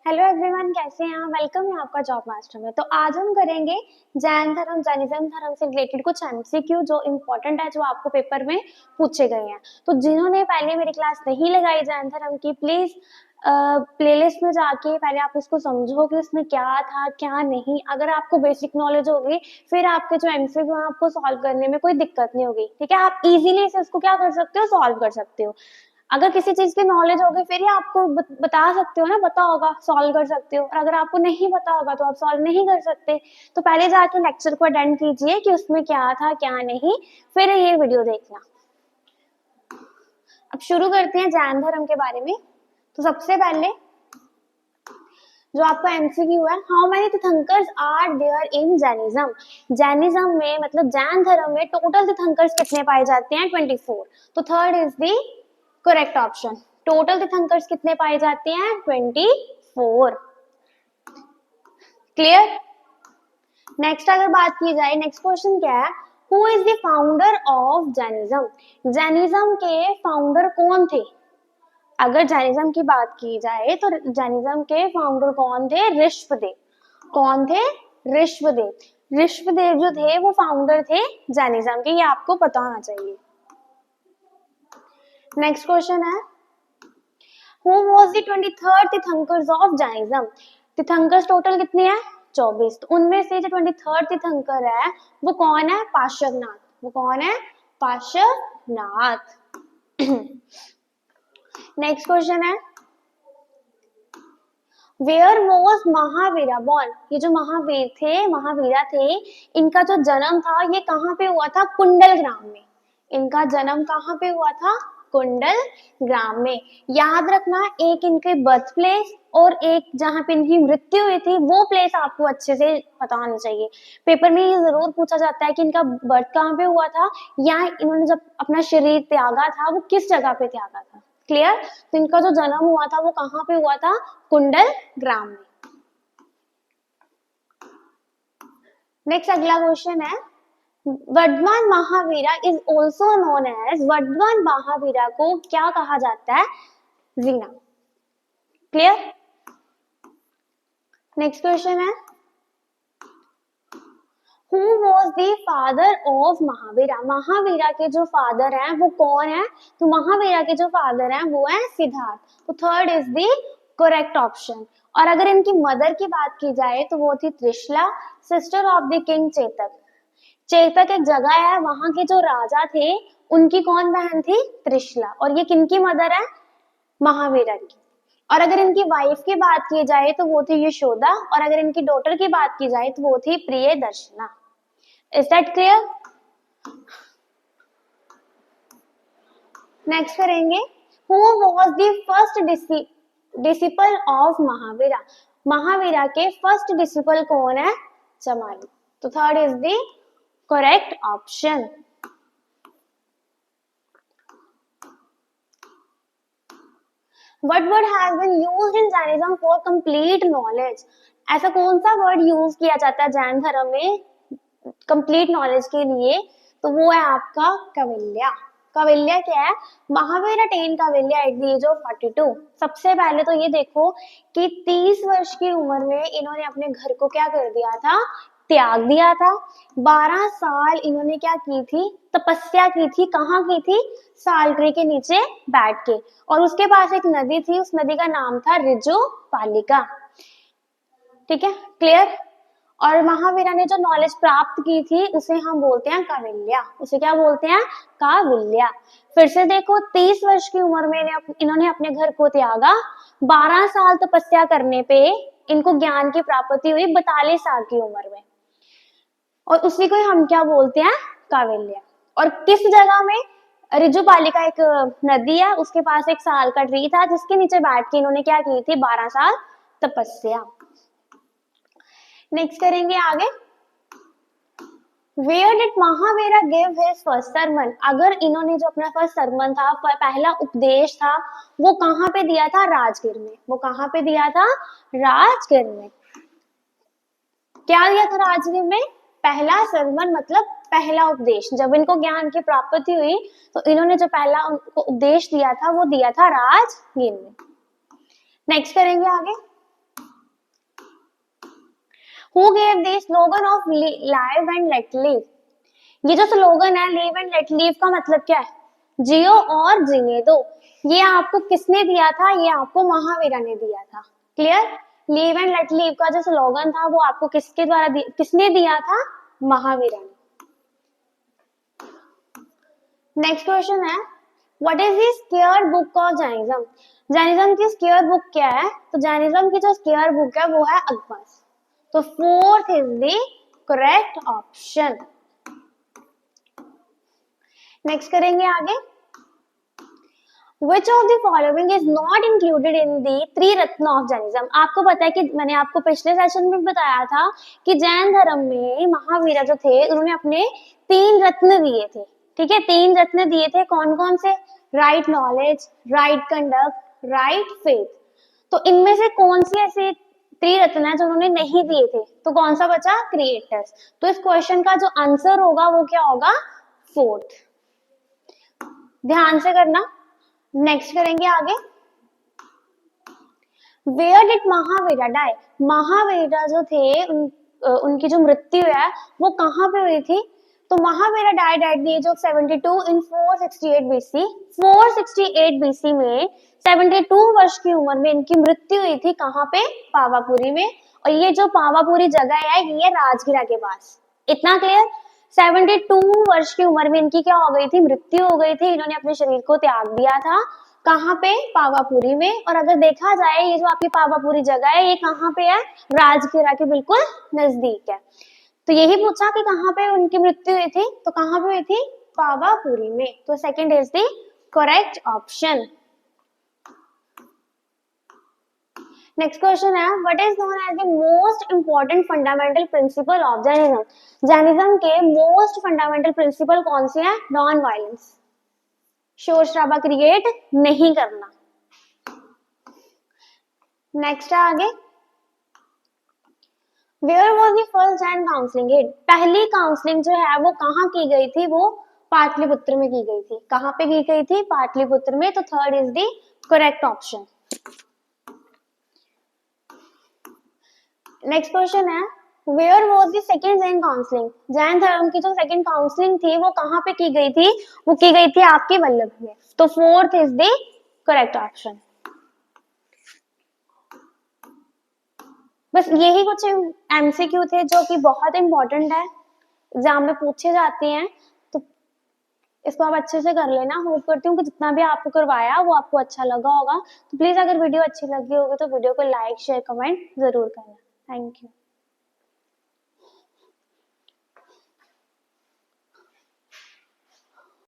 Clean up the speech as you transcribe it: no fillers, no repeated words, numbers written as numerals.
Hello everyone, कैसे हैं आप? वेलकम है आपका जॉब मास्टर में। तो आज हम करेंगे जैन धर्म जैनिज्म धर्म से रिलेटेड कुछ एमसीक्यू जो इम्पोर्टेंट है, जो आपको पेपर में पूछे गए हैं। तो जिन्होंने पहले मेरी क्लास नहीं लगाई जैन धर्म की, प्लीज प्लेलिस्ट में जाके पहले आप उसको समझो कि उसमें क्या था क्या नहीं। अगर आपको बेसिक नॉलेज होगी, फिर आपके जो एमसीक्यू है आपको सॉल्व करने में कोई दिक्कत नहीं होगी। ठीक है, आप इजीली से उसको क्या कर सकते हो, सॉल्व कर सकते हो। अगर किसी चीज की नॉलेज होगी फिर ही आपको बता सकते हो ना, पता होगा सॉल्व कर सकते हो। और अगर आपको नहीं पता होगा तो आप सॉल्व नहीं कर सकते। तो पहले जाके लेक्चर को अटेंड कीजिए कि उसमें क्या था क्या नहीं, फिर ये वीडियो देखना। अब शुरू करते हैं जैन धर्म के बारे में। तो सबसे पहले जो आपका एमसीक्यू है, how many tirthankars are there in Jainism. Jainism में मतलब जैन धर्म में टोटल तीर्थंकर्स कितने पाए जाते हैं? 24। तो third is the correct option. Total tirthankars कितने पाए जाते हैं? 24। क्लियर। नेक्स्ट अगर बात की जाए, नेक्स्ट क्वेश्चन क्या है? Who is the founder of Jainism. Jainism के फाउंडर कौन थे? अगर जैनिज्म की बात की जाए तो जैनिज्म के फाउंडर कौन थे? ऋषभदेव। कौन थे? ऋषभदेव। ऋषभदेव जो थे वो फाउंडर थे जैनिज्म के, ये आपको पता होना चाहिए। नेक्स्ट क्वेश्चन है, who was the 23rd tirthankars of Jainism. Tirthankars total कितने हैं? 24। तो उनमें से जो 23rd तीर्थंकर है वो कौन है? पार्श्वनाथ। वो कौन है? पार्श्वनाथ। नेक्स्ट क्वेश्चन है, वेयर वॉज महावीरा बॉर्न। ये जो महावीर थे, महावीरा थे, इनका जो जन्म था ये कहाँ पे हुआ था? कुंडल ग्राम में। इनका जन्म कहाँ पे हुआ था? कुंडल ग्राम में। याद रखना, एक इनके बर्थ प्लेस और एक जहाँ पे इनकी मृत्यु हुई थी वो प्लेस आपको अच्छे से पता होना चाहिए। पेपर में ये जरूर पूछा जाता है कि इनका बर्थ कहाँ पे हुआ था, या इन्होंने जब अपना शरीर त्यागा था वो किस जगह पे त्यागा था। क्लियर। तो इनका जो जन्म हुआ था वो कहाँ पे हुआ था? कुंडल ग्राम में। नेक्स्ट अगला क्वेश्चन है, Vardhaman Mahavira is also known as. Vardhaman Mahavira को क्या कहा जाता है? जीना। क्लियर। नेक्स्ट क्वेश्चन है, who was the father of Mahavira. Mahavira के जो फादर हैं वो कौन है? तो महावीरा के जो फादर हैं वो है सिद्धार्थ। तो third is the correct option. और अगर इनकी मदर की बात की जाए तो वो थी Trishala, sister of the king Chetak. Chetak एक जगह है, वहां के जो राजा थे उनकी कौन बहन थी? त्रिशला। और ये किनकी मदर है? महावीरा की। और अगर इनकी वाइफ की बात की जाए तो वो थी यशोदा, और अगर इनकी डॉटर की बात की जाए तो वो थी Priyadarshana. Is that clear? Next करेंगे, who was the first disciple of Mahavira. Mahavira के फर्स्ट डिसिपल कौन है? चमारी। तो third is the correct option. What word has been used in Jainism for complete knowledge? ऐसा कौन सा वर्ड यूज किया जाता है जैन धर्म में कंप्लीट नॉलेज के लिए? तो वो है आपका कविल्या। कविल्या क्या है? Mahavir attain Kaivalya at the age of 42। सबसे पहले तो ये देखो कि 30 वर्ष की उम्र में इन्होंने अपने घर को क्या कर दिया था? त्याग दिया था। 12 साल इन्होंने क्या की थी? तपस्या की थी। कहाँ की थी? साल ट्री के नीचे बैठ के। और उसके पास एक नदी थी, उस नदी का नाम था ऋजु पालिका। ठीक है, क्लियर। और महावीरा ने जो नॉलेज प्राप्त की थी उसे हम बोलते हैं कविल्या। उसे क्या बोलते हैं? कविल्या। फिर से देखो, 30 वर्ष की उम्र में इन्होंने अपने घर को त्यागा। 12 साल तपस्या करने पे इनको ज्ञान की प्राप्ति हुई 42 साल की उम्र में, और उसी को हम क्या बोलते हैं? कविल्या। और किस जगह में? ऋजु पालिका एक नदी है, उसके पास एक साल का ट्री था जिसके नीचे बैठ के इन्होंने क्या की थी? 12 साल तपस्या। नेक्स्ट करेंगे आगे, Where did Mahavira give his first sermon? अगर इन्होंने जो अपना फर्स्ट सरमन था, पहला उपदेश था, वो कहाँ पे दिया था? राजगीर में। वो कहाँ पे दिया था? राजगीर में। क्या दिया था राजगीर में? पहला सरमन मतलब पहला उपदेश। जब इनको ज्ञान की प्राप्ति हुई तो इन्होंने जो पहला उनको उपदेश दिया था वो दिया था राजगीर में। नेक्स्ट करेंगे आगे, who gave the slogan of live and let live? ये जो स्लोगन है लिव एंड लेट लिव का मतलब क्या है? जियो और जीने दो। ये आपको किसने दिया था? ये आपको महावीरा ने दिया था। Clear? Live and let live का जो स्लोगन था वो आपको किसके द्वारा किसने दिया था? महावीरा ने। नेक्स्ट क्वेश्चन है what is the square book of Jainism? Jainism की स्क्वायर बुक क्या है? तो जैनिज्म की जो स्क्वायर बुक है वो है अकबर। तो fourth is the correct option. Next करेंगे आगे। Which of the following is not included in the three Ratna of Jainism? आपको पता है कि मैंने आपको पिछले सेशन में बताया था कि जैन धर्म में महावीरा जो थे उन्होंने अपने 3 रत्न दिए थे। ठीक है, 3 रत्न दिए थे। कौन कौन से? Right knowledge, right conduct, right faith. तो इनमें से कौन सी ऐसे 3 रत्न है जो उन्होंने नहीं दिए थे? तो कौन सा बचा? क्रिएटर्स। तो इस क्वेश्चन का जो आंसर होगा वो क्या होगा? फोर्थ। ध्यान से करना। नेक्स्ट करेंगे आगे। Where did Mahavira die? Mahavira जो थे उनकी जो मृत्यु है वो कहाँ पे हुई थी? तो Mahavira died at the age of 72 in 468 BC. 468 BC में 72 वर्ष की उम्र में इनकी मृत्यु हुई थी। कहाँ पे? पावापुरी में। और ये जो पावापुरी जगह है ये राजगिरा के पास। इतना क्लियर? 72 वर्ष की उम्र में इनकी क्या हो गई थी? मृत्यु हो गई थी। इन्होंने अपने शरीर को त्याग दिया था। कहाँ पे? पावापुरी में। और अगर देखा जाए ये जो आपकी पावापुरी जगह है ये कहाँ पे है? राजगिरा के बिल्कुल नजदीक है। तो यही पूछा कि कहाँ पे उनकी मृत्यु हुई थी, तो कहाँ पे हुई थी? पावापुरी में। तो second is the correct option. Next question है what is known as the most important fundamental principle of Jainism? Jainism के मोस्ट फंडामेंटल प्रिंसिपल कौन से हैं? नॉन वायलेंस, शोर शराबा क्रिएट नहीं करना। नेक्स्ट है आगे। Where was the first Jain counselling held? पहली काउंसलिंग जो है वो कहाँ की गई थी? वो पाटलिपुत्र में की गई थी। कहाँ पे की गई थी? पाटलिपुत्र में। तो third is the correct option. Next question है where was the second Jain counselling? Jain धर्म की जो सेकेंड काउंसलिंग थी वो कहाँ पे की गई थी? वो की गई थी आपके वल्लभ में। तो fourth is the correct option. बस यही कुछ एमसीक्यू थे जो कि बहुत इंपॉर्टेंट है, एग्जाम में पूछे जाते हैं। तो इसको आप अच्छे से कर लेना। होप करती हूँ कि जितना भी आपको करवाया वो आपको अच्छा लगा होगा। तो प्लीज अगर वीडियो अच्छी लगी होगी तो वीडियो को लाइक शेयर कमेंट जरूर करना। Thank you.